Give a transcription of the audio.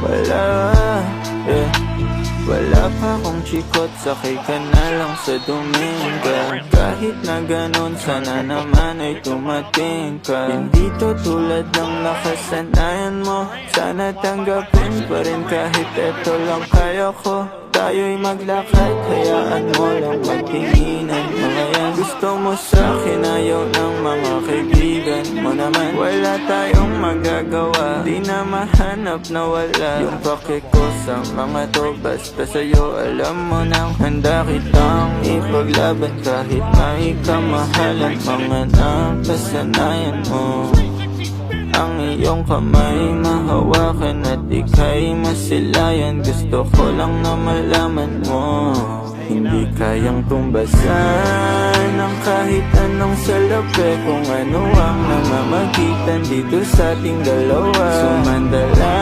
Wala, yeah. Wala pa akong chikot, sakay ka na lang sa Dominga. Kahit na ganun, sana naman ay tumating ka. Hindi to tulad ng nakasanayan mo, sana tanggapin pa rin kahit eto lang kaya ko. Tayo'y maglakad, hayaan mo lang magtinginan. Mga yan gusto mo sa'kin, ayaw ng mga kaibigan mo naman. Wala tayong magagawa, di na mahanap na wala yung pake ko sa mga to. Basta sa'yo alam mo nang handa kitang ipaglaban kahit may kamahalan. Mga nakasanayan mo, ang iyong kamay mahawakan at ika'y masilayan. Gusto ko lang na malaman mo, hindi kayang tumbasan ng kahit anong salapi. Kung ano ang namamagitan dito sa ating dalawa, sumandala